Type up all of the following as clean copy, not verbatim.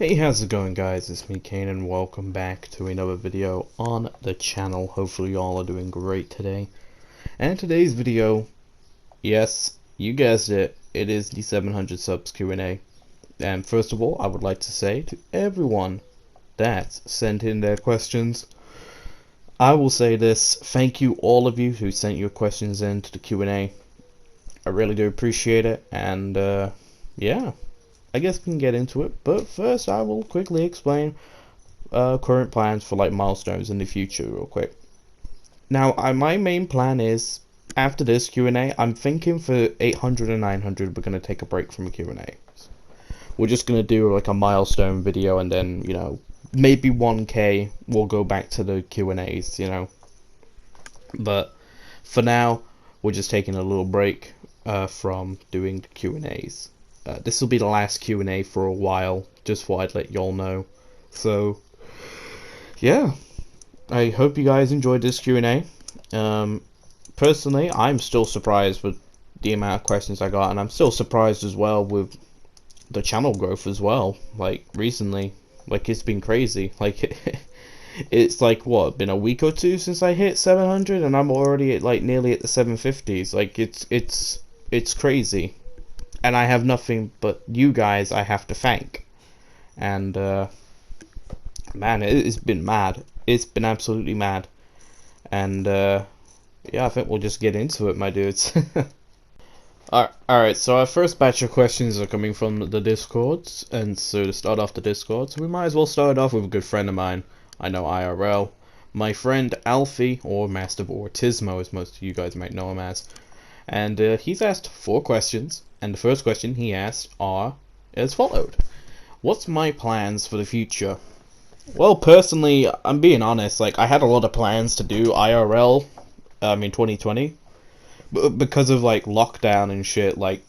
Hey, how's it going, guys? It's me, Kane, and welcome back to another video on the channel. Hopefully y'all are doing great today. And today's video, yes, you guessed it, it is the 700 subs Q&A. And first of all, I would like to say to everyone that sent in their questions, I will say this: thank you all of you who sent your questions in to the Q&A. I really do appreciate it, and yeah, I guess we can get into it, but first I will quickly explain current plans for like milestones in the future real quick. Now, my main plan is, after this Q&A, I'm thinking for 800 and 900 we're going to take a break from Q&A. We're just going to do like a milestone video, and then, you know, maybe 1K we'll go back to the Q&As, you know. But for now, we're just taking a little break from doing the Q&As. This will be the last Q&A for a while, just thought I'd let y'all know. So, yeah, I hope you guys enjoyed this Q&A. Personally, I'm still surprised with the amount of questions I got, and I'm still surprised as well with the channel growth as well. Like, recently, like, it's been crazy. Like, it's like, what, been a week or two since I hit 700, and I'm already at, like, nearly at the 750s. Like, it's crazy. And I have nothing but you guys I have to thank. And, man, it's been mad. It's been absolutely mad. And, yeah, I think we'll just get into it, my dudes. Alright, so our first batch of questions are coming from the Discords. And so to start off the Discords, we might as well start off with a good friend of mine. I know IRL. My friend Alfie, or Master Autismo, as most of you guys might know him as. And he's asked 4 questions, and the first question he asked are as followed: what's my plans for the future? Well, personally, I'm being honest, like, I had a lot of plans to do IRL in 2020, but because of like lockdown and shit, like,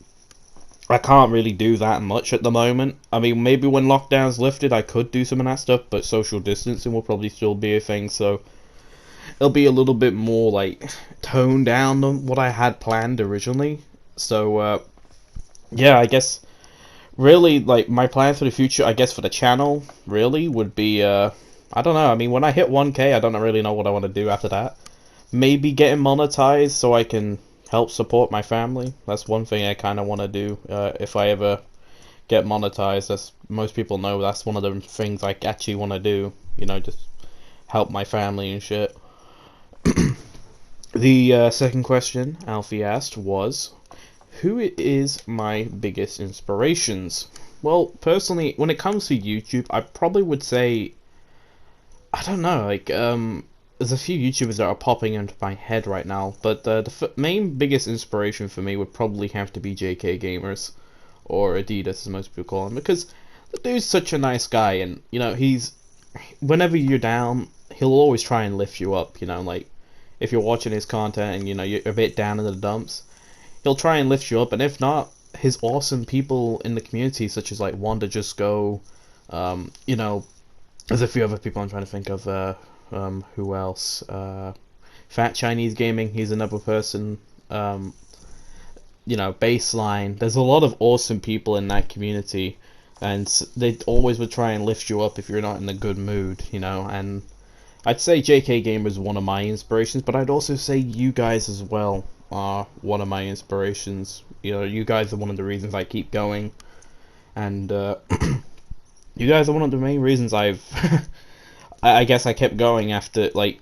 I can't really do that much at the moment. I mean, maybe when lockdown's lifted I could do some of that stuff, but social distancing will probably still be a thing, so it'll be a little bit more like toned down than what I had planned originally. So yeah, I guess really like my plan for the future, I guess for the channel really would be I don't know. I mean, when I hit 1K, I don't really know what I want to do after that. Maybe getting monetized so I can help support my family. That's one thing I kind of want to do if I ever get monetized. As most people know, that's one of the things I actually want to do, you know, just help my family and shit. The second question Alfie asked was, who is my biggest inspirations? Well, personally, when it comes to YouTube, I probably would say, I don't know, like, there's a few YouTubers that are popping into my head right now, but the main biggest inspiration for me would probably have to be JK Gamers, or Adidas as most people call him, because the dude's such a nice guy, and, you know, whenever you're down, he'll always try and lift you up, you know, like, if you're watching his content and, you know, you're a bit down in the dumps, he'll try and lift you up. And if not, his awesome people in the community, such as like Wanda Just Go, you know, there's a few other people I'm trying to think of, who else, Fat Chinese Gaming, he's another person, you know, Baseline, there's a lot of awesome people in that community, and they always would try and lift you up if you're not in a good mood, you know. And I'd say JK Gamer is one of my inspirations, but I'd also say you guys as well are one of my inspirations. You know, you guys are one of the reasons I keep going, and you guys are one of the main reasons I guess I kept going after, like,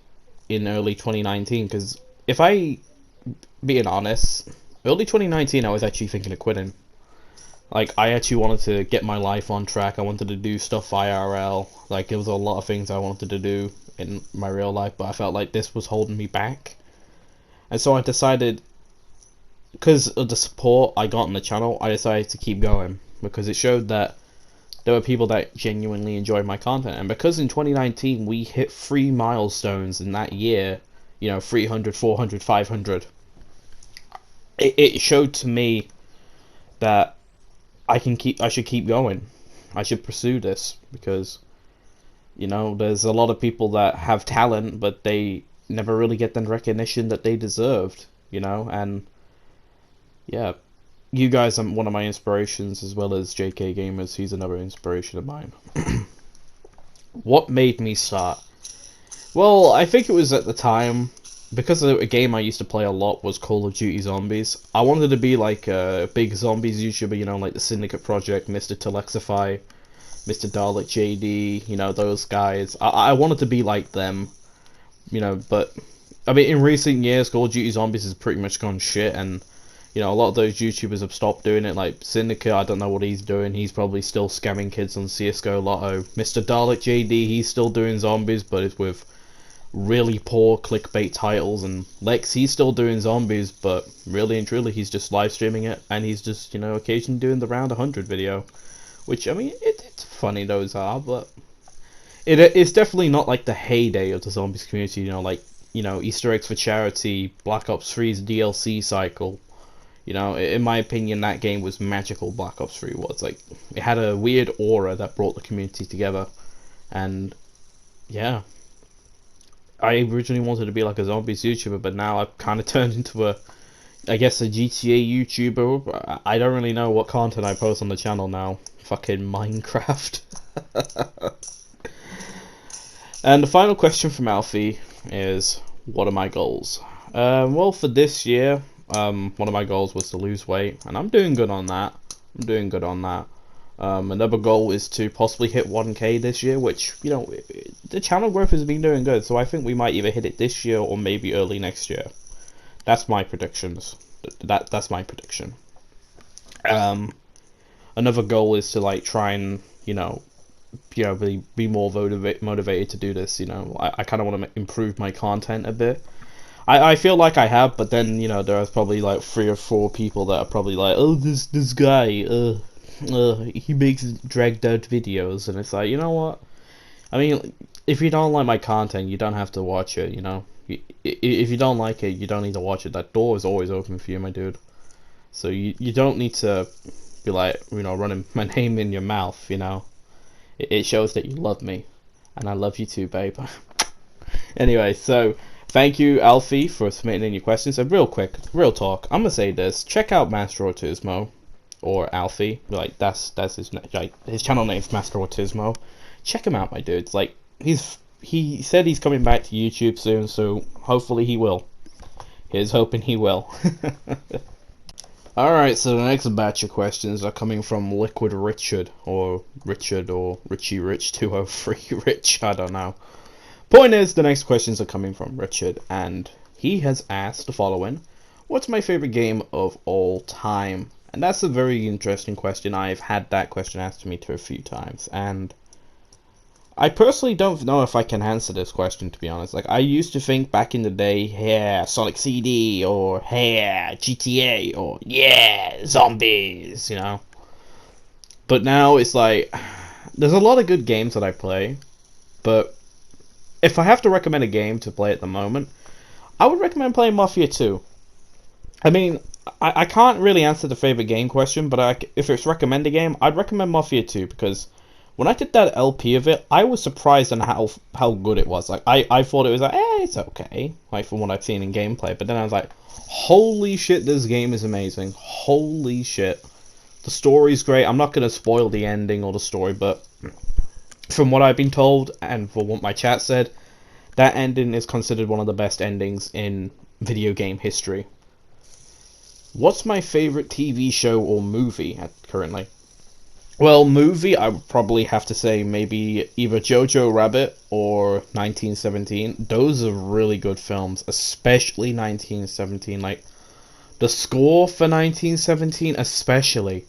in early 2019, because if I, being honest, early 2019 I was actually thinking of quitting. Like, I actually wanted to get my life on track. I wanted to do stuff IRL. Like, there was a lot of things I wanted to do in my real life, but I felt like this was holding me back. And so I decided, because of the support I got on the channel, I decided to keep going, because it showed that there were people that genuinely enjoyed my content. And because in 2019 we hit 3 milestones in that year, you know, 300, 400, 500, it showed to me that I should keep going. I should pursue this, because, you know, there's a lot of people that have talent, but they never really get the recognition that they deserved, you know. And yeah, you guys are one of my inspirations, as well as JK Gamers. He's another inspiration of mine. What made me start? Well, I think it was at the time, because a game I used to play a lot was Call of Duty Zombies. I wanted to be like a big zombies YouTuber, you know, like the Syndicate Project, Mr. Telexify, Mr. Dalek JD, you know, those guys. I wanted to be like them, you know, but, I mean, in recent years, Call of Duty Zombies has pretty much gone shit, and, you know, a lot of those YouTubers have stopped doing it, like Syndicate, I don't know what he's doing, he's probably still scamming kids on CSGO Lotto. Mr. Dalek JD, he's still doing zombies, but it's with really poor clickbait titles, and Lex, he's still doing zombies, but really and truly, he's just live streaming it, and he's just, you know, occasionally doing the round 100 video, which, I mean, it's funny those are, but it's definitely not like the heyday of the zombies community, you know, like, you know, Easter eggs for charity, Black Ops 3's DLC cycle, you know, in my opinion, that game was magical. Black Ops 3 was, like, it had a weird aura that brought the community together, and, yeah. I originally wanted to be like a zombies YouTuber, but now I've kind of turned into I guess a GTA YouTuber. I don't really know what content I post on the channel now. Fucking Minecraft. And the final question from Alfie is, what are my goals? Well, for this year, one of my goals was to lose weight, and I'm doing good on that. Another goal is to possibly hit 1K this year, which, you know, the channel growth has been doing good, so I think we might either hit it this year or maybe early next year. That's my predictions. That's my prediction. Another goal is to, like, try and, you know, be more motivated to do this, you know. I kind of want to improve my content a bit. I feel like I have, but then, you know, there's probably, like, 3 or 4 people that are probably like, oh, this guy, he makes dragged out videos, and it's like, you know what? I mean, if you don't like my content, you don't have to watch it, you know? If you don't like it, you don't need to watch it. That door is always open for you, my dude. So you don't need to be like, you know, running my name in your mouth, you know? It shows that you love me, and I love you too, babe. Anyway, so thank you, Alfie, for submitting in your questions. So real quick, real talk, I'm gonna say this. Check out Master Autismo. Or Alfie, like that's his channel name's Master Autismo. Check him out, my dudes. Like he said he's coming back to YouTube soon, so hopefully he will. Here's hoping he will. All right, so the next batch of questions are coming from Liquid Richard or Richie Rich 203 Rich. I don't know. Point is, the next questions are coming from Richard, and he has asked the following: what's my favorite game of all time? And that's a very interesting question. I've had that question asked to me a few times, and I personally don't know if I can answer this question, to be honest. Like, I used to think back in the day, yeah, Sonic CD, or yeah, GTA, or yeah, zombies, you know. But now it's like, there's a lot of good games that I play, but if I have to recommend a game to play at the moment, I would recommend playing Mafia 2. I mean, I can't really answer the favorite game question, but if it's recommend a game, I'd recommend Mafia 2, because when I did that LP of it, I was surprised on how good it was. Like, I thought it was like, it's okay, like, from what I've seen in gameplay, but then I was like, holy shit, this game is amazing. Holy shit. The story's great. I'm not going to spoil the ending or the story, but from what I've been told, and for what my chat said, that ending is considered one of the best endings in video game history. What's my favorite TV show or movie currently? Well, movie, I would probably have to say maybe either Jojo Rabbit or 1917. Those are really good films, especially 1917. Like, the score for 1917 especially.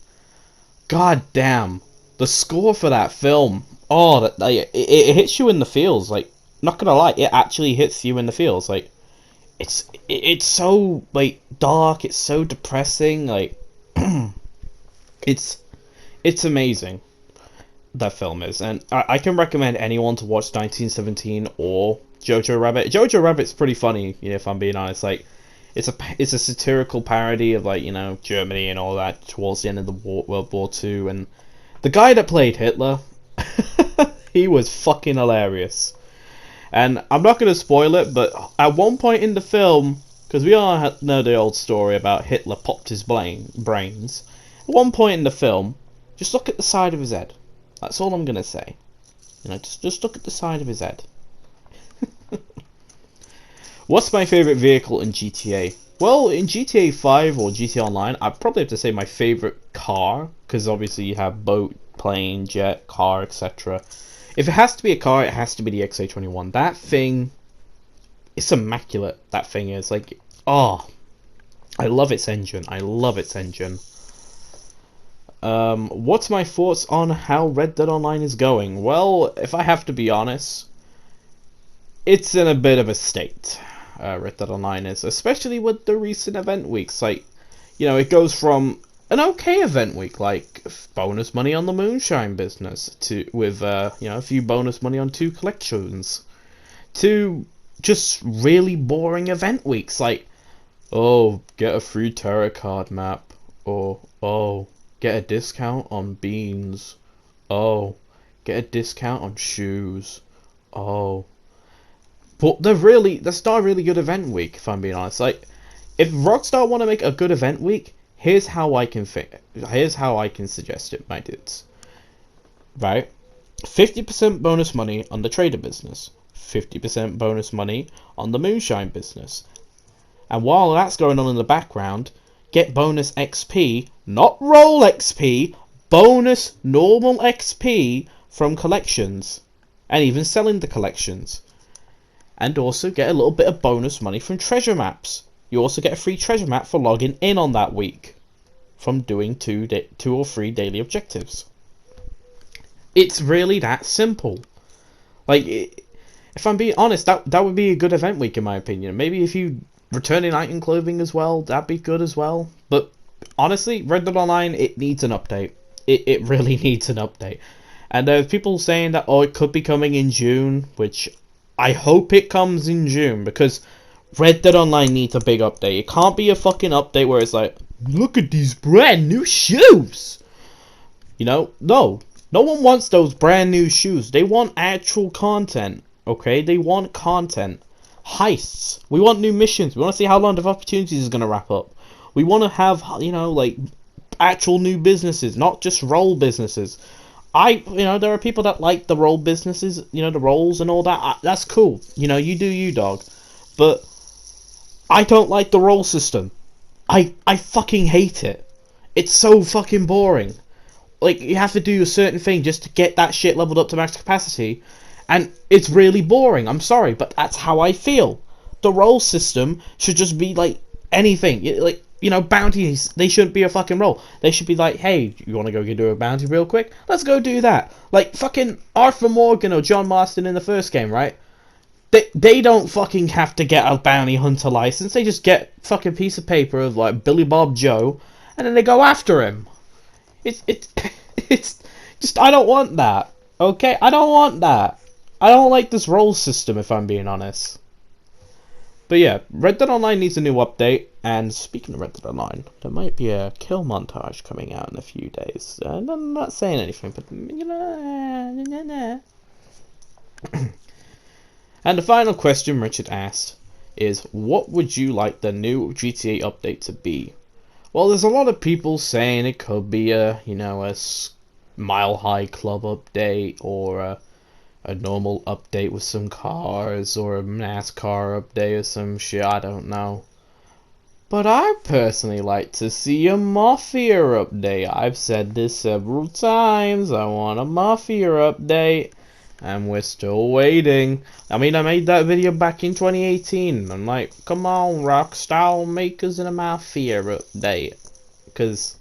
God damn. The score for that film. Oh, it hits you in the feels. Like, not gonna lie, it actually hits you in the feels. Like, it's so, like, dark, it's so depressing, like, it's amazing, that film is, and I can recommend anyone to watch 1917 or Jojo Rabbit. Jojo Rabbit's pretty funny, you know, if I'm being honest. Like, it's a satirical parody of, like, you know, Germany and all that towards the end of the World War II, and the guy that played Hitler, he was fucking hilarious. And I'm not going to spoil it, but at one point in the film, Because we all know the old story about Hitler popped his brains. At one point in the film, just look at the side of his head. That's all I'm gonna say. You know, just look at the side of his head. What's my favourite vehicle in GTA? Well, in GTA 5 or GTA Online, I'd probably have to say my favourite car, because obviously you have boat, plane, jet, car, etc. If it has to be a car, it has to be the XA21. That thing, it's immaculate, that thing is. Like, oh, I love its engine. I love its engine. What's my thoughts on how Red Dead Online is going? Well, if I have to be honest, it's in a bit of a state. Red Dead Online is, especially with the recent event weeks. Like, you know, it goes from an okay event week, like bonus money on the moonshine business, to with you know, a few bonus money on 2 collections, to just really boring event weeks, like, oh, get a free tarot card map, or oh, get a discount on beans, oh, get a discount on shoes, oh. But that's not a really good event week, if I'm being honest. Like, if Rockstar want to make a good event week, here's how I can suggest it, my dudes. Right? 50% bonus money on the trader business, 50% bonus money on the moonshine business. And while that's going on in the background, get bonus XP, not roll XP, bonus normal XP from collections, and even selling the collections. And also get a little bit of bonus money from treasure maps. You also get a free treasure map for logging in on that week from doing 2 or 3 daily objectives. It's really that simple. Like, if I'm being honest, that would be a good event week in my opinion. Maybe if you return in item clothing as well, that'd be good as well. But honestly, Red Dead Online, it needs an update. It really needs an update. And there's people saying that, oh, it could be coming in June, which I hope it comes in June, because Red Dead Online needs a big update. It can't be a fucking update where it's like, look at these brand new shoes. You know, no one wants those brand new shoes. They want actual content, okay? They want content. Heists. We want new missions. We want to see how Land of Opportunities is going to wrap up. We want to have, you know, like, actual new businesses, not just role businesses. You know, there are people that like the role businesses, you know, the roles and all that. That's cool. You know, you do you, dog. But I don't like the role system. I fucking hate it. It's so fucking boring. Like, you have to do a certain thing just to get that shit leveled up to max capacity. And it's really boring. I'm sorry, but that's how I feel. The role system should just be like anything. Like, you know, bounties, they shouldn't be a fucking role. They should be like, hey, you want to go do a bounty real quick? Let's go do that. Like, fucking Arthur Morgan or John Marston in the first game, right? They don't fucking have to get a bounty hunter license. They just get fucking piece of paper of, like, Billy Bob Joe, and then they go after him. It's just, I don't want that. Okay? I don't want that. I don't like this role system, if I'm being honest. But yeah, Red Dead Online needs a new update, and speaking of Red Dead Online, there might be a kill montage coming out in a few days. And I'm not saying anything, but, you know... And the final question Richard asked is, what would you like the new GTA update to be? Well, there's a lot of people saying it could be a, you know, a Mile High Club update, or a normal update with some cars, or a NASCAR update or some shit, I don't know. But I personally like to see a Mafia update. I've said this several times, I want a Mafia update, and we're still waiting. I mean, I made that video back in 2018, I'm like, come on Rockstar, make us a Mafia update. Because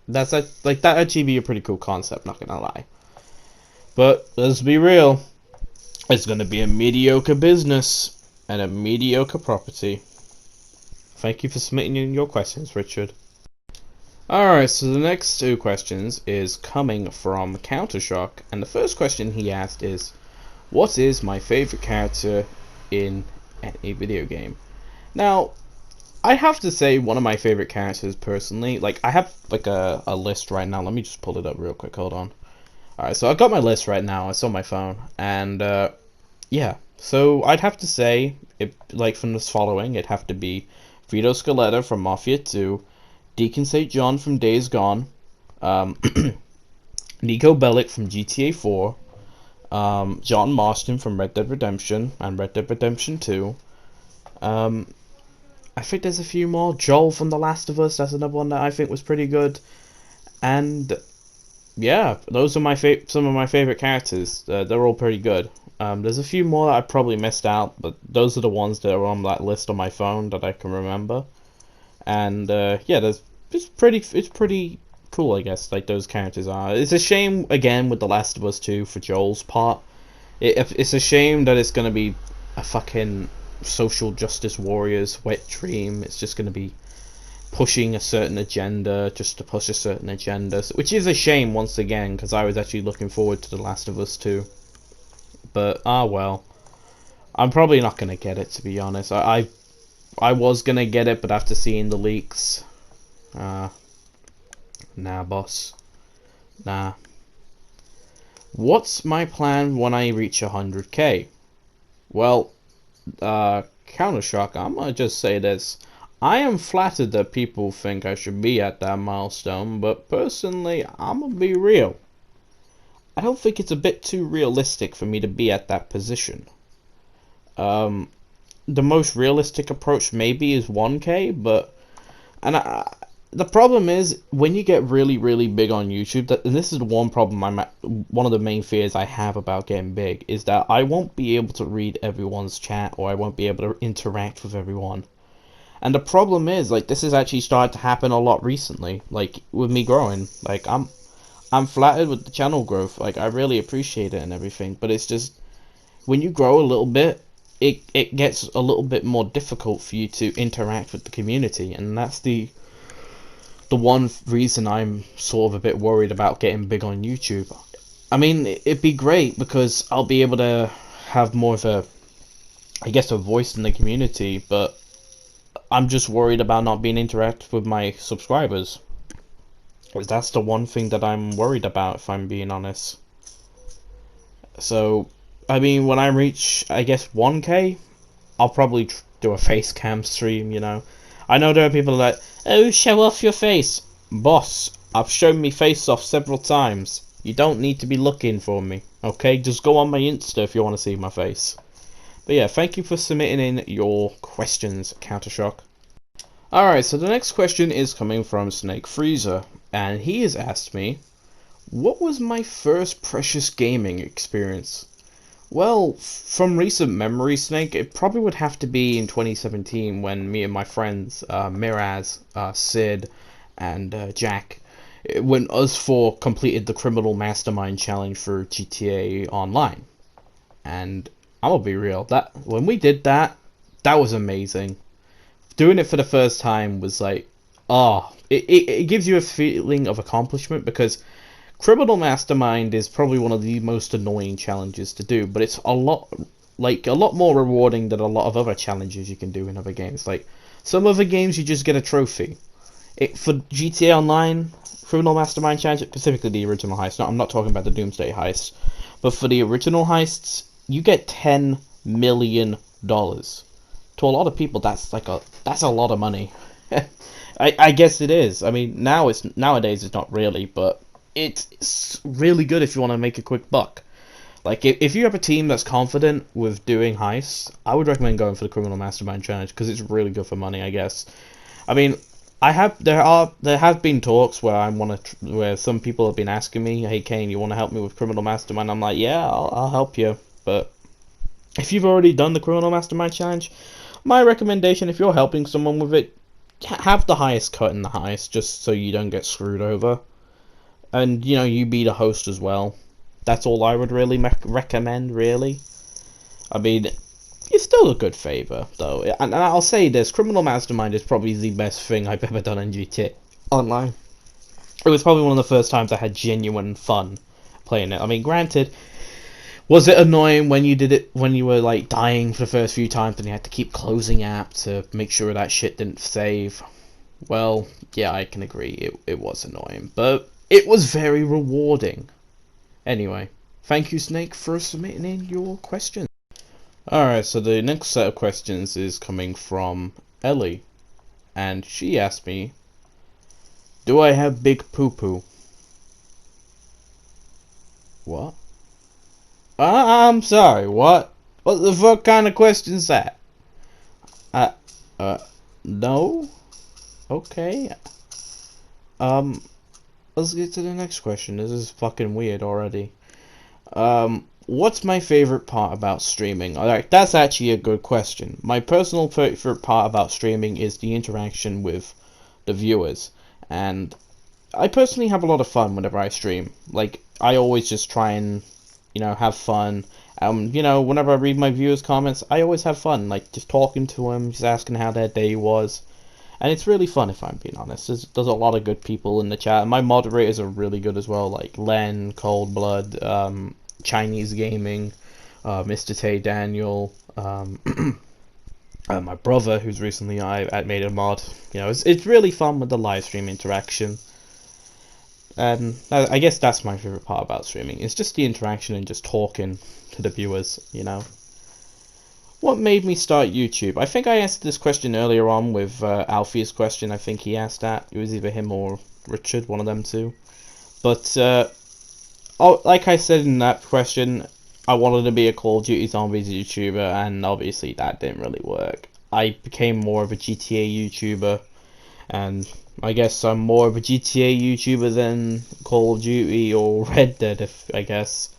that's like, that actually be a pretty cool concept, not gonna lie. But let's be real, it's gonna be a mediocre business and a mediocre property. Thank you for submitting in your questions, Richard. Alright, so the next 2 questions is coming from CounterShock, and the first question he asked is, what is my favorite character in any video game? Now, I have to say one of my favorite characters personally, like, I have like a list right now. Let me just pull it up real quick, hold on. Alright, so I've got my list right now, it's on my phone, and yeah, so I'd have to say, like, from this following, it'd have to be Vito Scaletta from Mafia 2, Deacon St. John from Days Gone, Nico Bellic from GTA 4, John Marston from Red Dead Redemption and Red Dead Redemption 2. I think there's a few more. Joel from The Last of Us, that's another one that I think was pretty good. And yeah, those are some of my favorite characters. They're all pretty good. There's a few more that I probably missed out, but those are the ones that are on that list on my phone that I can remember. And yeah, it's pretty cool, I guess. Like those characters are. It's a shame again with The Last of Us 2 for Joel's part. It's a shame that it's gonna be a fucking social justice warrior's wet dream. It's just gonna be pushing a certain agenda just to push a certain agenda, which is a shame once again, because I was actually looking forward to The Last of Us 2. But well, I'm probably not gonna get it, to be honest. I was gonna get it, but after seeing the leaks, nah, boss, nah. What's my plan when I reach 100k? Well, CounterShock, I'm gonna just say this. I am flattered that people think I should be at that milestone, but personally, I'm gonna be real. I don't think it's a bit too realistic for me to be at that position. The most realistic approach maybe is 1k, but the problem is when you get really big on YouTube, and this is the one problem one of the main fears I have about getting big, is that I won't be able to read everyone's chat, or I won't be able to interact with everyone. And the problem is, like, this has actually started to happen a lot recently, like with me growing. Like I'm flattered with the channel growth, like I really appreciate it and everything, but it's just when you grow a little bit, it gets a little bit more difficult for you to interact with the community, and that's the one reason I'm sort of a bit worried about getting big on YouTube. I mean, it'd be great because I'll be able to have more of a, I guess, a voice in the community, but I'm just worried about not being interactive with my subscribers. Because that's the one thing that I'm worried about, if I'm being honest. So, I mean, when I reach, I guess, 1k, I'll probably do a face cam stream, you know. I know there are people like, oh, show off your face. Boss, I've shown me face off several times. You don't need to be looking for me, okay? Just go on my Insta if you want to see my face. But yeah, thank you for submitting in your questions, CounterShock. Alright, so the next question is coming from Snake Freezer, and he has asked me, what was my first Precious gaming experience? Well, from recent memory, Snake, it probably would have to be in 2017 when me and my friends, Miraz, Sid, and Jack, when us four completed the Criminal Mastermind Challenge for GTA Online. And I'm gonna be real, that when we did that, that was amazing. Doing it for the first time was like, it gives you a feeling of accomplishment, because Criminal Mastermind is probably one of the most annoying challenges to do, but it's a lot more rewarding than a lot of other challenges you can do in other games. Like some other games, you just get a trophy. For GTA Online, Criminal Mastermind Challenge, specifically the original heist. No, I'm not talking about the Doomsday heist, but for the original heists, you get $10 million. To a lot of people, that's a lot of money. I guess it is. I mean, nowadays it's not really, but it's really good if you want to make a quick buck. Like, if you have a team that's confident with doing heists, I would recommend going for the Criminal Mastermind Challenge, because it's really good for money, I guess. I mean, there have been talks where some people have been asking me, hey Kane, you want to help me with Criminal Mastermind? I'm like, yeah, I'll help you. But if you've already done the Criminal Mastermind Challenge, my recommendation, if you're helping someone with it, have the highest cut in the heist, just so you don't get screwed over. And, you know, you be the host as well. That's all I would really recommend, really. I mean, it's still a good favor, though. And I'll say this, Criminal Mastermind is probably the best thing I've ever done in GTA Online. It was probably one of the first times I had genuine fun playing it. I mean, granted, was it annoying when you did it, when you were, like, dying for the first few times and you had to keep closing app to make sure that shit didn't save? Well, yeah, I can agree, it was annoying, but it was very rewarding. Anyway, thank you, Snake, for submitting in your question. Alright, so the next set of questions is coming from Ellie. and she asked me, do I have big poo-poo? What? I'm sorry, what? What the fuck kind of question is that? Uh, no? Okay. Let's get to the next question. This is fucking weird already. What's my favorite part about streaming? Alright, that's actually a good question. My personal favorite part about streaming is the interaction with the viewers. And I personally have a lot of fun whenever I stream. Like, I always just try and, have fun. Whenever I read my viewers' comments, I always have fun. Like, just talking to them, just asking how their day was. And it's really fun, if I'm being honest. There's a lot of good people in the chat. And my moderators are really good as well, like Len, Cold Blood, Chinese Gaming, Mr. Tay Daniel, my brother, who's recently I made a mod. It's really fun with the live stream interaction. And I guess that's my favorite part about streaming. It's just the interaction and just talking to the viewers, What made me start YouTube? I think I answered this question earlier on with Alfie's question. I think he asked that. It was either him or Richard, one of them two. But, like I said in that question, I wanted to be a Call of Duty Zombies YouTuber, and obviously that didn't really work. I became more of a GTA YouTuber, and I guess I'm more of a GTA YouTuber than Call of Duty or Red Dead, I guess.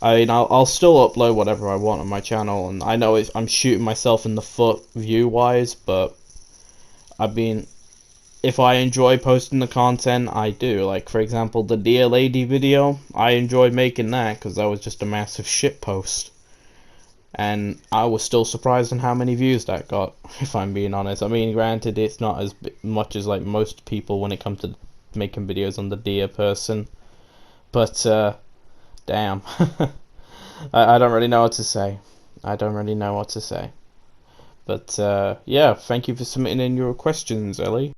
I mean, I'll still upload whatever I want on my channel, and I know I'm shooting myself in the foot view-wise, but I mean, if I enjoy posting the content, I do. Like, for example, the Dear Lady video, I enjoyed making that because that was just a massive shit post. And I was still surprised on how many views that got, if I'm being honest. I mean, granted, it's not as much as, like, most people when it comes to making videos on the Dear person. But, damn. I don't really know what to say. But, yeah, thank you for submitting in your questions, Ellie.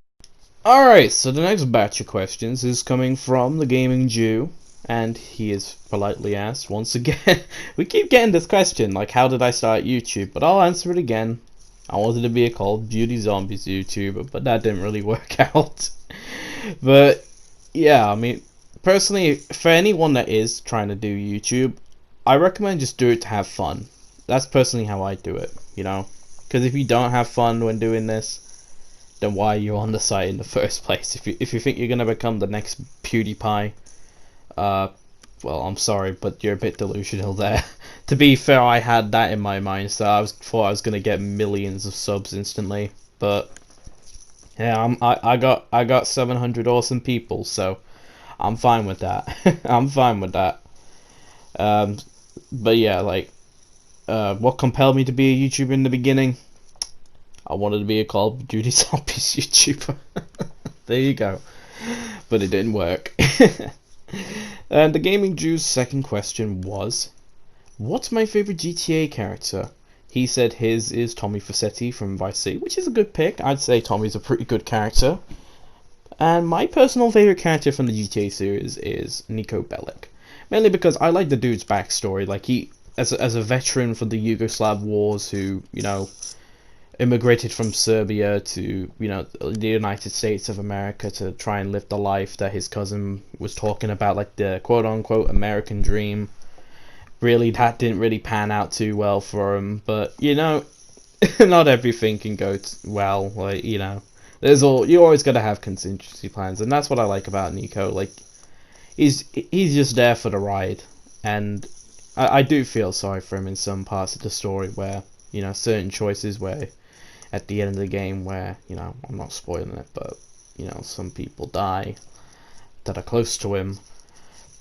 Alright, so the next batch of questions is coming from the Gaming Jew, and he is politely asked once again. We keep getting this question, like, how did I start YouTube? But I'll answer it again. I wanted to be a Call of Duty Zombies YouTuber, but that didn't really work out. But, yeah, I mean, personally, for anyone that is trying to do YouTube, I recommend just do it to have fun. That's personally how I do it, Because if you don't have fun when doing this, then why are you on the site in the first place? If you think you're gonna become the next PewDiePie, well, I'm sorry, but you're a bit delusional there. To be fair, I had that in my mind, so I thought I was gonna get millions of subs instantly. But yeah, I got 700 awesome people, so I'm fine with that. I'm fine with that. But yeah, like, what compelled me to be a YouTuber in the beginning? I wanted to be a Call of Duty Zombies YouTuber. There you go. But it didn't work. And the Gaming Jew's second question was, what's my favorite GTA character? He said his is Tommy Facchetti from Vice City, which is a good pick. I'd say Tommy's a pretty good character. And my personal favorite character from the GTA series is Niko Bellic. Mainly because I like the dude's backstory. Like, he, as a veteran from the Yugoslav wars who, immigrated from Serbia to, the United States of America to try and live the life that his cousin was talking about, like the quote-unquote American dream. Really, that didn't really pan out too well for him, but, not everything can go well, like, you always gotta have contingency plans, and that's what I like about Niko. Like, he's just there for the ride, and I do feel sorry for him in some parts of the story where, certain choices where, at the end of the game where, I'm not spoiling it, but, some people die that are close to him.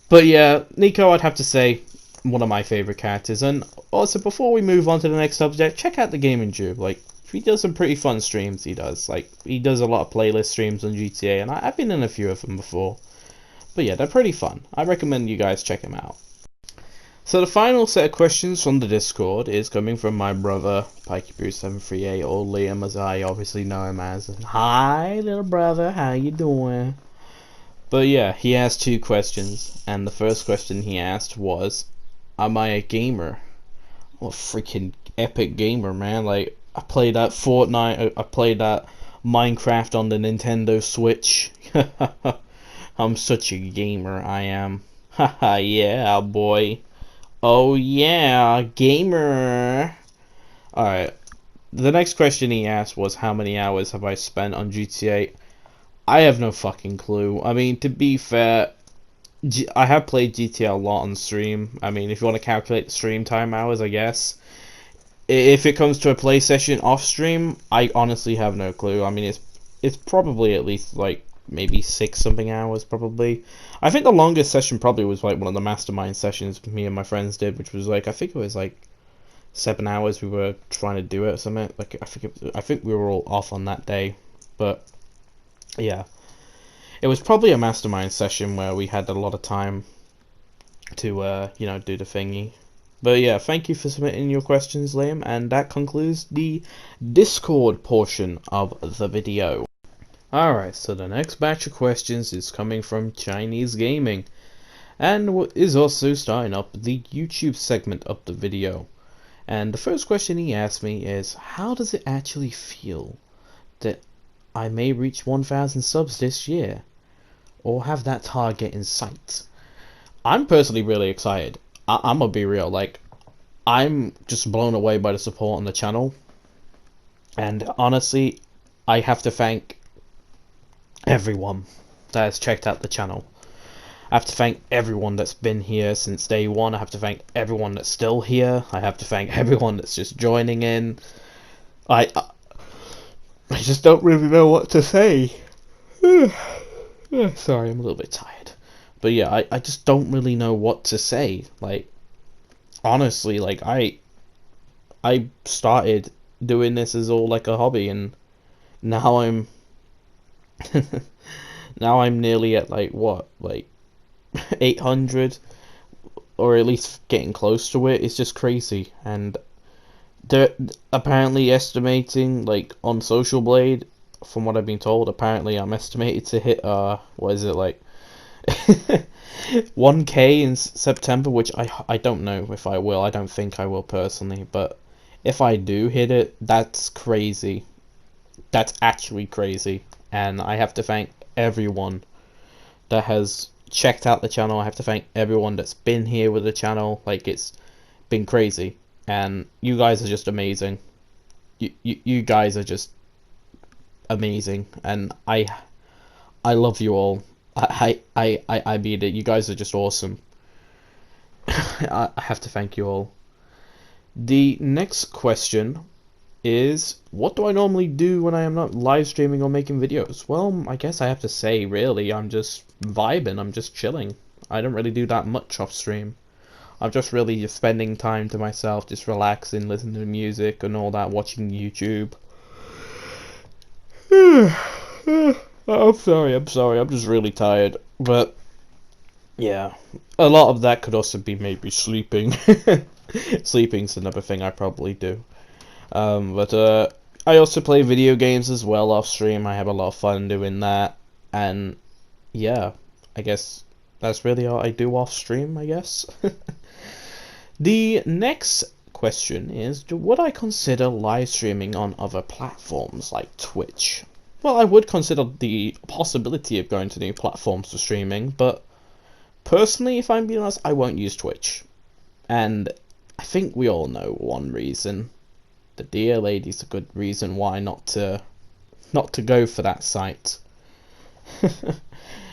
But yeah, Niko, I'd have to say, one of my favourite characters. And also, before we move on to the next subject, check out the Gaming Jew. Like, he does some pretty fun streams, he does. Like, he does a lot of playlist streams on GTA, and I've been in a few of them before. But yeah, they're pretty fun. I recommend you guys check them out. So the final set of questions from the Discord is coming from my brother, PikeyBrew738, or Liam, as I obviously know him as. Hi, little brother, how you doing? But yeah, he asked two questions, and the first question he asked was, am I a gamer? I'm a freaking epic gamer, man. Like, I played that Fortnite, I played that Minecraft on the Nintendo Switch. I'm such a gamer, I am. Haha, yeah, boy. Oh yeah, gamer. Alright, the next question he asked was how many hours have I spent on GTA? I have no fucking clue. I mean, to be fair, I have played GTA a lot on stream. I mean, if you want to calculate the stream time hours, I guess. If it comes to a play session off stream, I honestly have no clue. I mean, it's probably at least like maybe 6 something hours probably. I think the longest session probably was like one of the mastermind sessions me and my friends did, which was like I think it was like 7 hours we were trying to do it or something. Like I think we were all off on that day, but yeah, it was probably a mastermind session where we had a lot of time to you know, do the thingy. But yeah, thank you for submitting your questions, Liam, and that concludes the Discord portion of the video. Alright, so the next batch of questions is coming from Chinese Gaming, and is also starting up the YouTube segment of the video. And the first question he asked me is, how does it actually feel that I may reach 1,000 subs this year, or have that target in sight? I'm personally really excited. I'm gonna be real, like, I'm just blown away by the support on the channel, and honestly, I have to thank everyone that has checked out the channel. I have to thank everyone that's been here since day one. I have to thank everyone that's still here. I have to thank everyone that's just joining in. I just don't really know what to say. Sorry, I'm a little bit tired. But yeah, I just don't really know what to say. Like, honestly, like, I started doing this as all like a hobby, and now I'm now I'm nearly at like what, like 800, or at least getting close to it. It's just crazy. And they're apparently estimating, like on Social Blade, from what I've been told, apparently I'm estimated to hit what is it, like 1k in September, which I don't know if I will. I don't think I will personally, but if I do hit it, that's crazy. That's actually crazy. And I have to thank everyone that has checked out the channel. I have to thank everyone that's been here with the channel. Like, it's been crazy, and you guys are just amazing. You guys are just amazing, and I love you all. I mean it. You guys are just awesome. I have to thank you all. The next question is, what do I normally do when I am not live streaming or making videos? Well, I guess I have to say, really, I'm just vibing, I'm just chilling. I don't really do that much off stream. I'm just really just spending time to myself, just relaxing, listening to music and all that, watching YouTube. I'm sorry, I'm just really tired. But yeah, a lot of that could also be maybe sleeping. Sleeping's another thing I probably do. But I also play video games as well off stream. I have a lot of fun doing that, and yeah, I guess that's really all I do off stream, I guess. The next question is, would I consider live streaming on other platforms like Twitch? Well, I would consider the possibility of going to new platforms for streaming, but personally, if I'm being honest, I won't use Twitch. And I think we all know one reason. The Dear Lady's a good reason why not to go for that site.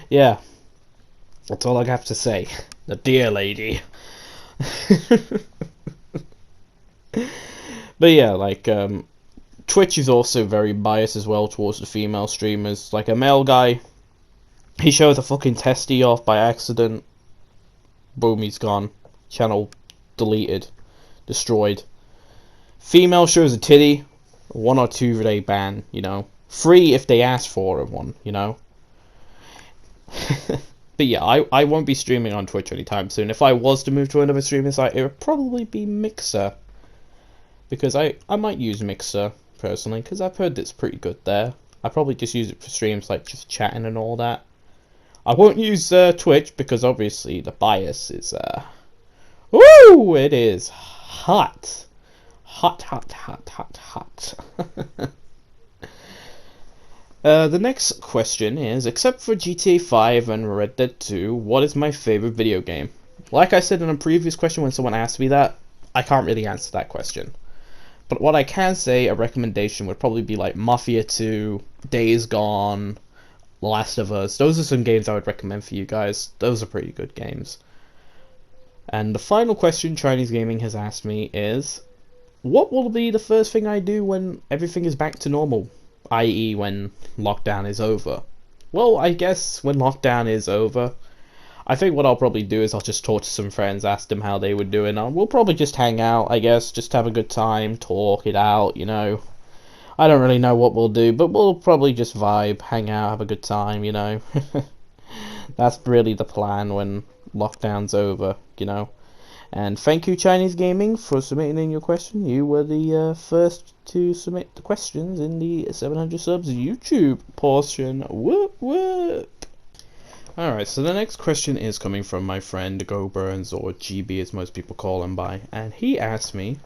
Yeah, that's all I have to say. The Dear Lady. But yeah, like Twitch is also very biased as well towards the female streamers. Like, a male guy, he shows a fucking testy off by accident, boom, he's gone. Channel deleted, destroyed. Female shows a titty, 1 or 2 day ban, you know. Free if they ask for one, you know. But yeah, I won't be streaming on Twitch anytime soon. If I was to move to another streaming site, it would probably be Mixer. Because I might use Mixer, personally, because I've heard it's pretty good there. I probably just use it for streams, like just chatting and all that. I won't use Twitch, because obviously the bias is, woo! It is hot. Hot, hot, hot, hot, hot. The next question is, except for GTA 5 and Red Dead 2, what is my favorite video game? Like I said in a previous question when someone asked me that, I can't really answer that question. But what I can say, a recommendation would probably be like Mafia 2, Days Gone, Last of Us. Those are some games I would recommend for you guys. Those are pretty good games. And the final question Chinese Gaming has asked me is, what will be the first thing I do when everything is back to normal? I.e. when lockdown is over. Well, I guess when lockdown is over, I think what I'll probably do is I'll just talk to some friends, ask them how they were doing. We'll probably just hang out, I guess, just have a good time, talk it out, you know. I don't really know what we'll do, but we'll probably just vibe, hang out, have a good time, you know. That's really the plan when lockdown's over, you know. And thank you, Chinese Gaming, for submitting in your question. You were the first to submit the questions in the 700 subs YouTube portion. Whoop whoop! Alright, so the next question is coming from my friend Go Burns, or GB as most people call him by, and he asked me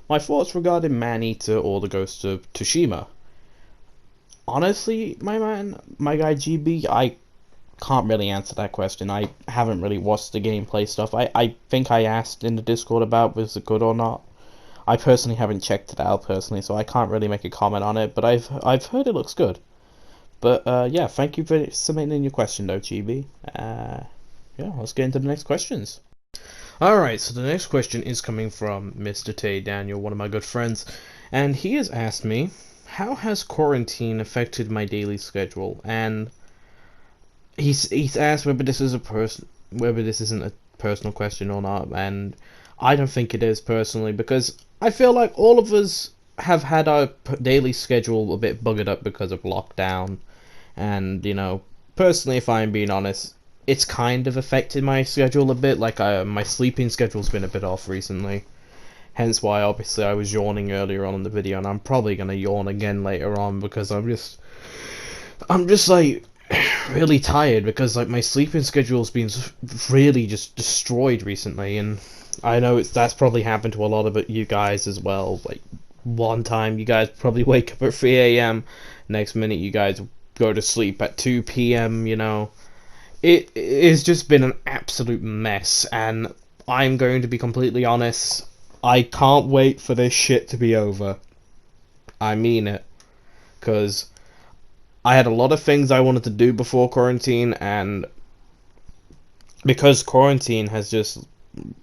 my thoughts regarding Man-Eater or the Ghost of Tsushima. Honestly, my guy GB, I can't really answer that question. I haven't really watched the gameplay stuff. I think I asked in the Discord about was it good or not. I personally haven't checked it out personally, so I can't really make a comment on it, but I've heard it looks good. But yeah, thank you for submitting in your question though, GB. Yeah, let's get into the next questions. Alright, so the next question is coming from Mr. Tay Daniel, one of my good friends, and he has asked me, how has quarantine affected my daily schedule? And he's asked whether this isn't a personal question or not, and I don't think it is personally, because I feel like all of us have had our daily schedule a bit buggered up because of lockdown, and you know, personally, if I'm being honest, it's kind of affected my schedule a bit. Like my sleeping schedule's been a bit off recently, hence why obviously I was yawning earlier on in the video, and I'm probably gonna yawn again later on because I'm just like really tired, because like my sleeping schedule's been really just destroyed recently, and I know that's probably happened to a lot of you guys as well. Like one time you guys probably wake up at 3 a.m, next minute you guys go to sleep at 2 p.m, you know. It's just been an absolute mess, and I'm going to be completely honest, I can't wait for this shit to be over. I mean it, because I had a lot of things I wanted to do before quarantine, and because quarantine has just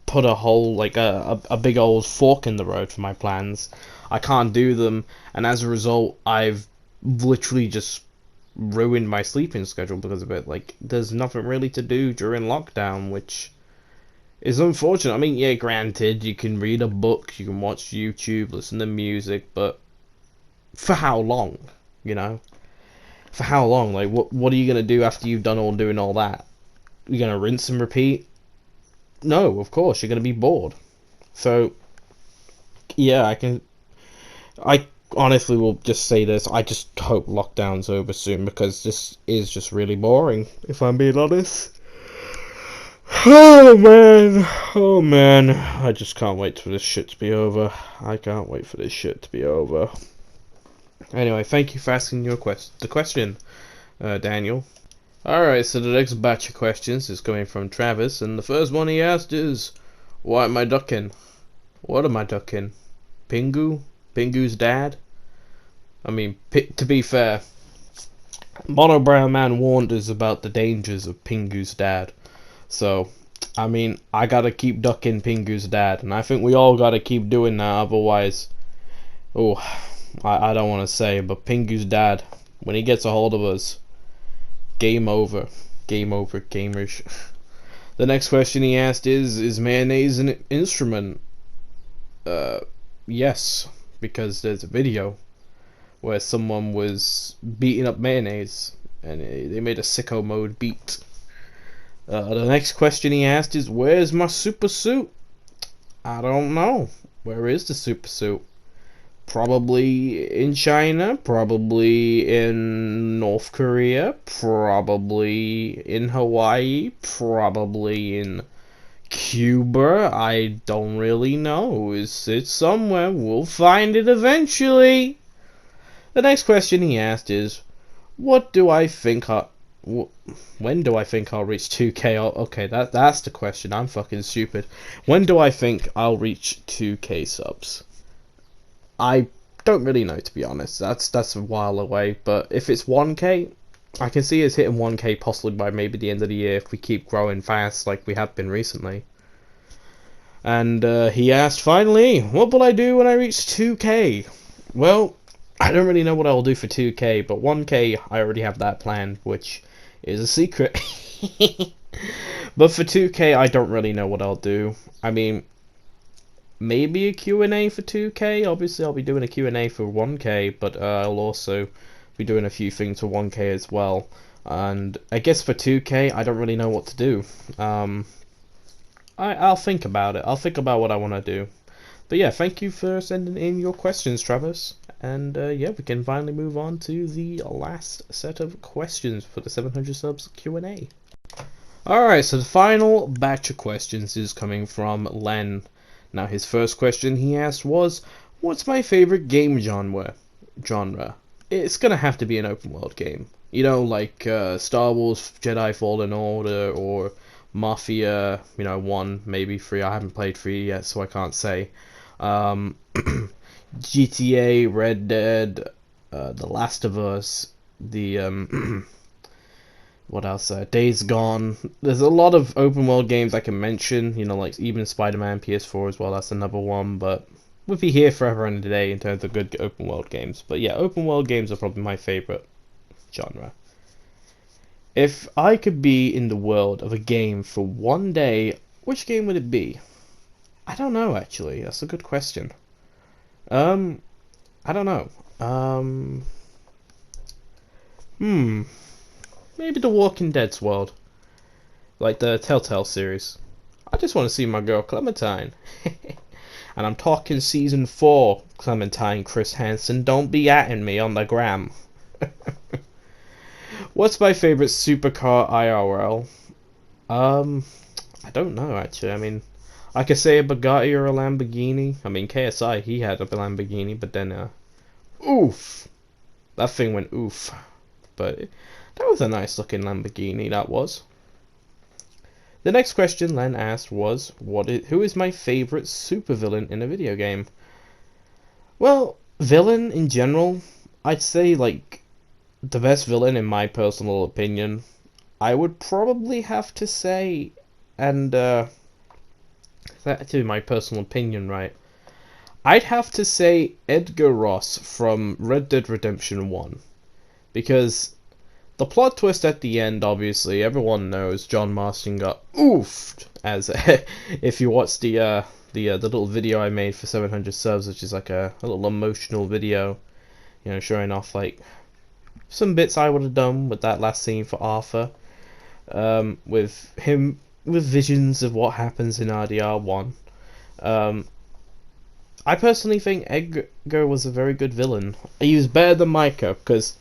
put a whole, like a big old fork in the road for my plans, I can't do them, and as a result, I've literally just ruined my sleeping schedule because of it. Like, there's nothing really to do during lockdown, which is unfortunate. I mean, yeah, granted, you can read a book, you can watch YouTube, listen to music, but for how long, you know? For how long? Like, what are you gonna do after you've done doing all that? You're gonna rinse and repeat? No, of course, you're gonna be bored. So, yeah, I honestly will just say this, I just hope lockdown's over soon, because this is just really boring, if I'm being honest. Oh man, I just can't wait for this shit to be over. I can't wait for this shit to be over. Anyway, thank you for asking the question, Daniel. Alright, so the next batch of questions is coming from Travis, and the first one he asked is, what am I ducking? What am I ducking? Pingu? Pingu's dad? I mean, to be fair, Mono Brown Man warned us about the dangers of Pingu's dad. So, I mean, I gotta keep ducking Pingu's dad, and I think we all gotta keep doing that, otherwise, oh, I don't want to say, but Pingu's dad, when he gets a hold of us, game over. Game over, gamers. The next question he asked is mayonnaise an instrument? Yes, because there's a video where someone was beating up mayonnaise, and they made a sicko mode beat. The next question he asked is, where's my super suit? I don't know. Where is the super suit? Probably in China, probably in North Korea, probably in Hawaii, probably in Cuba. I don't really know. It's somewhere. We'll find it eventually. The next question he asked is, What do I think when do I think I'll reach 2K? Okay, that's the question. I'm fucking stupid. When do I think I'll reach 2K subs? I don't really know, to be honest. That's a while away. But if it's 1K, I can see us hitting 1K possibly by maybe the end of the year if we keep growing fast like we have been recently. And he asked, finally, what will I do when I reach 2K? Well, I don't really know what I'll do for 2K, but 1K, I already have that plan, which is a secret. But for 2K, I don't really know what I'll do. I mean, maybe a Q&A for 2K. Obviously, I'll be doing a Q&A for 1K, but I'll also be doing a few things for 1K as well. And I guess for 2K, I don't really know what to do. I'll think about it. I'll think about what I want to do. But yeah, thank you for sending in your questions, Travis. And yeah, we can finally move on to the last set of questions for the 700 subs Q&A. Alright, so the final batch of questions is coming from Len. Now his first question he asked was, what's my favorite game genre? It's gonna have to be an open world game. You know, like Star Wars Jedi Fallen Order or Mafia, 1, maybe 3. I haven't played 3 yet, so I can't say. GTA, Red Dead, The Last of Us, the what else? Days Gone. There's a lot of open world games I can mention. Like even Spider-Man PS4 as well. That's another one, but we'll be here forever and a day in terms of good open world games. But yeah, open world games are probably my favorite genre. If I could be in the world of a game for one day, which game would it be? I don't know, actually. That's a good question. I don't know. Maybe the Walking Dead's world. Like the Telltale series. I just want to see my girl Clementine. And I'm talking season 4, Clementine Chris Hansen. Don't be atting me on the gram. What's my favorite supercar IRL? I don't know, actually. I mean, I could say a Bugatti or a Lamborghini. I mean, KSI, he had a Lamborghini, but then, oof. That thing went oof. But that was a nice looking Lamborghini, that was. The next question Len asked was, who is my favorite supervillain in a video game? Well, villain in general, I'd say, like, the best villain in my personal opinion, I would probably have to say, and, that's my personal opinion, right? I'd have to say Edgar Ross from Red Dead Redemption 1. Because the plot twist at the end, obviously, everyone knows John Marston got oofed. As if you watch the little video I made for 700 subs, which is like a little emotional video, showing off like some bits I would have done with that last scene for Arthur, with him with visions of what happens in RDR1. I personally think Edgar was a very good villain. He was better than Micah, because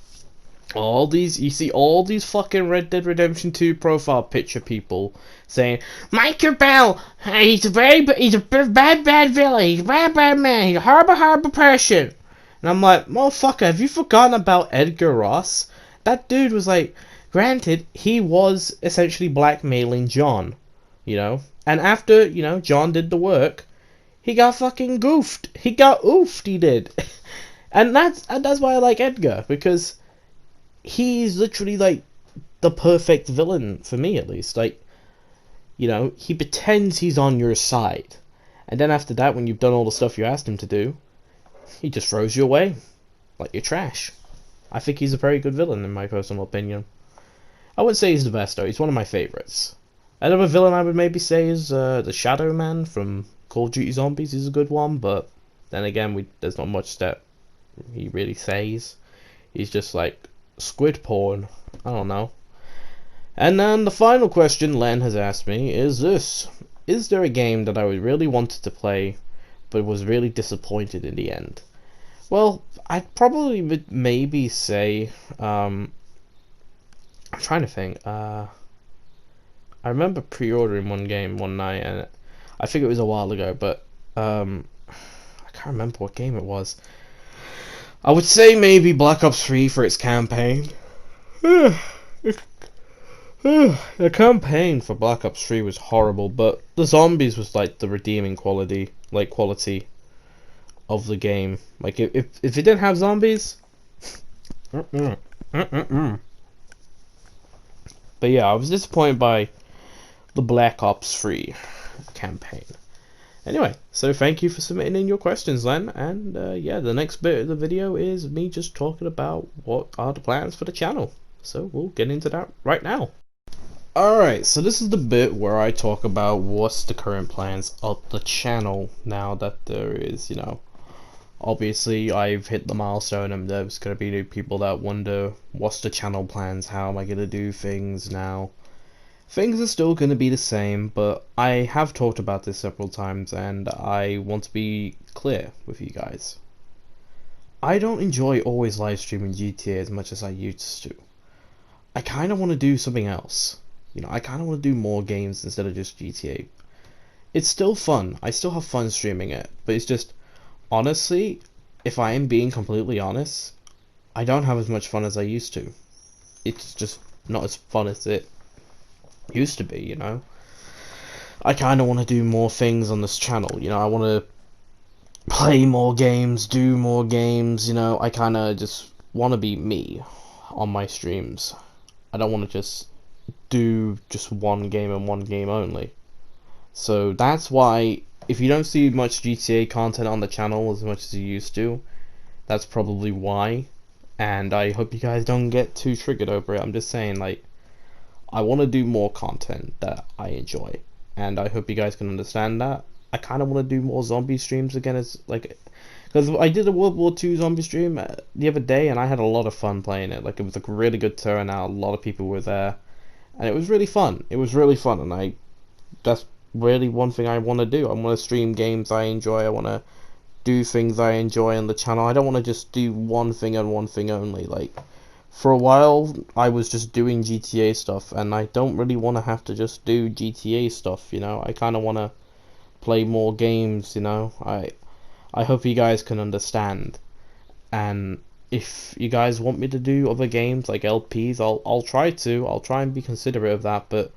you see all these fucking Red Dead Redemption 2 profile picture people saying, Micah Bell, he's a bad villain, he's a bad man, he's a horrible person. And I'm like, motherfucker, have you forgotten about Edgar Ross? That dude was like, granted, he was essentially blackmailing John, and after, John did the work, he got fucking goofed. He got oofed, he did. And that's why I like Edgar, because he's literally like the perfect villain for me, at least. Like, he pretends he's on your side, and then after that, when you've done all the stuff you asked him to do, he just throws you away like you're trash. I think he's a very good villain in my personal opinion. I wouldn't say he's the best though. He's one of my favorites. Another villain I would maybe say is the Shadow Man from Call of Duty Zombies. Is a good one, but then again, there's not much that he really says. He's just like squid porn. I don't know. And then the final question Len has asked me is this: is there a game that I really wanted to play but was really disappointed in the end? Well, I'd probably maybe say I'm trying to think. I remember pre-ordering one game one night, and I think it was a while ago, but I can't remember what game it was. I would say maybe Black Ops 3 for its campaign. The campaign for Black Ops 3 was horrible, but the zombies was like the redeeming quality of the game. Like if it didn't have zombies, but yeah, I was disappointed by the Black Ops 3 campaign. Anyway, so thank you for submitting in your questions, Len, and yeah, the next bit of the video is me just talking about what are the plans for the channel. So we'll get into that right now. Alright, so this is the bit where I talk about what's the current plans of the channel now that there is, obviously I've hit the milestone and there's going to be new people that wonder what's the channel plans, how am I going to do things now. Things are still going to be the same, but I have talked about this several times and I want to be clear with you guys. I don't enjoy always live streaming GTA as much as I used to. I kind of want to do something else. I kind of want to do more games instead of just GTA. It's still fun. I still have fun streaming it, but it's just, honestly, if I am being completely honest, I don't have as much fun as I used to. It's just not as fun as it used to be, I kind of want to do more things on this channel, I want to play more games, do more games, I kind of just want to be me on my streams. I don't want to just do just one game and one game only. So that's why if you don't see much GTA content on the channel as much as you used to, that's probably why. And I hope you guys don't get too triggered over it. I'm just saying, like, I want to do more content that I enjoy, and I hope you guys can understand that. I kind of want to do more zombie streams again, because I did a World War II zombie stream the other day, and I had a lot of fun playing it. Like, it was a really good turnout, a lot of people were there, and it was really fun. It was really fun, and that's really one thing I want to do. I want to stream games I enjoy. I want to do things I enjoy on the channel. I don't want to just do one thing and one thing only. Like, for a while, I was just doing GTA stuff, and I don't really want to have to just do GTA stuff, I kind of want to play more games, I hope you guys can understand, and if you guys want me to do other games like LPs, I'll try and be considerate of that, but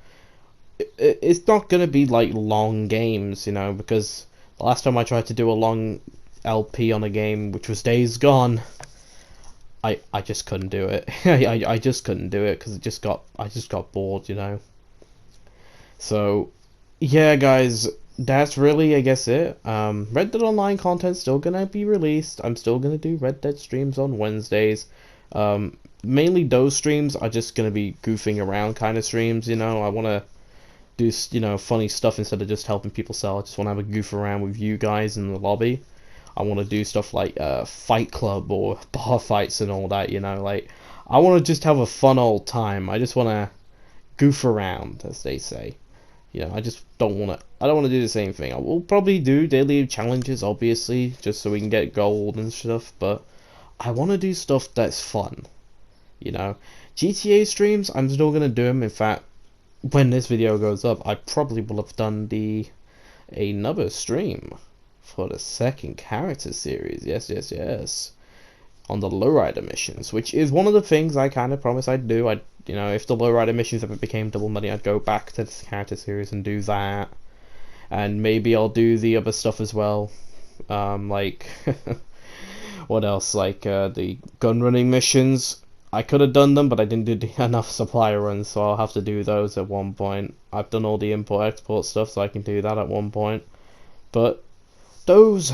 it's not gonna be like long games, because the last time I tried to do a long LP on a game, which was Days Gone, I just couldn't do it. I just couldn't do it because I just got bored, So yeah, guys, that's really, I guess, it. Red Dead Online content's still gonna be released. I'm still gonna do Red Dead streams on Wednesdays. Mainly those streams are just gonna be goofing around kind of streams, I wanna do, funny stuff instead of just helping people sell. I just wanna have a goof around with you guys in the lobby. I want to do stuff like Fight Club or bar fights and all that, like, I want to just have a fun old time. I just want to goof around, as they say. I just don't want to, I don't want to do the same thing. I will probably do daily challenges, obviously, just so we can get gold and stuff, but I want to do stuff that's fun, GTA streams, I'm still going to do them. In fact, when this video goes up, I probably will have done another stream for the second character series, yes, on the lowrider missions, which is one of the things I kind of promised I'd do. If the lowrider missions ever became double money, I'd go back to the character series and do that, and maybe I'll do the other stuff as well, like what else, like the gun running missions. I could have done them, but I didn't do enough supply runs, so I'll have to do those at one point. I've done all the import-export stuff, so I can do that at one point, but those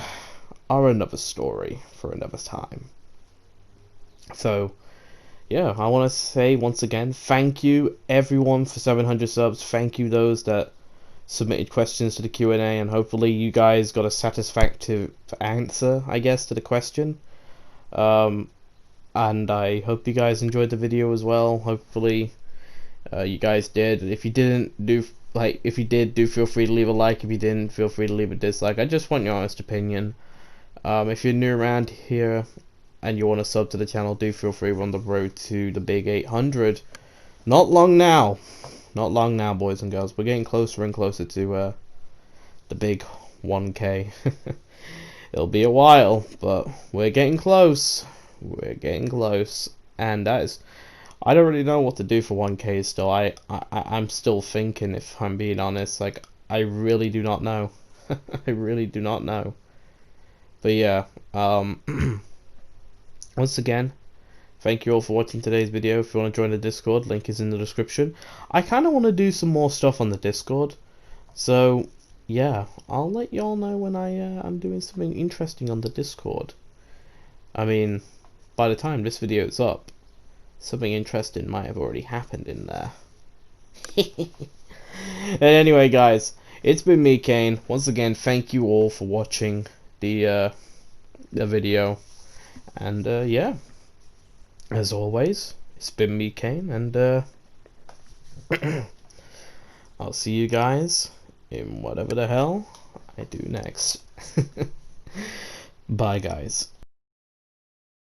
are another story for another time. So, yeah, I want to say once again, thank you everyone for 700 subs. Thank you those that submitted questions to the Q&A, and hopefully you guys got a satisfactory answer, I guess, to the question. And I hope you guys enjoyed the video as well. Hopefully you guys did. If you didn't, if you did, do feel free to leave a like. If you didn't, feel free to leave a dislike. I just want your honest opinion. If you're new around here and you want to sub to the channel, do feel free. We're on the road to the big 800. Not long now, boys and girls. We're getting closer and closer to the big 1K. It'll be a while, but we're getting close. And that is I don't really know what to do for 1K still. I'm still thinking, if I'm being honest. Like, I really do not know. I really do not know. But yeah, once again, thank you all for watching today's video. If you want to join the Discord, link is in the description. I kind of want to do some more stuff on the Discord. So, yeah, I'll let y'all know when I'm doing something interesting on the Discord. I mean, by the time this video is up, something interesting might have already happened in there. And anyway, guys, it's been me, Kane. Once again, thank you all for watching the video. And yeah, as always, it's been me, Kane, and I'll see you guys in whatever the hell I do next. Bye, guys.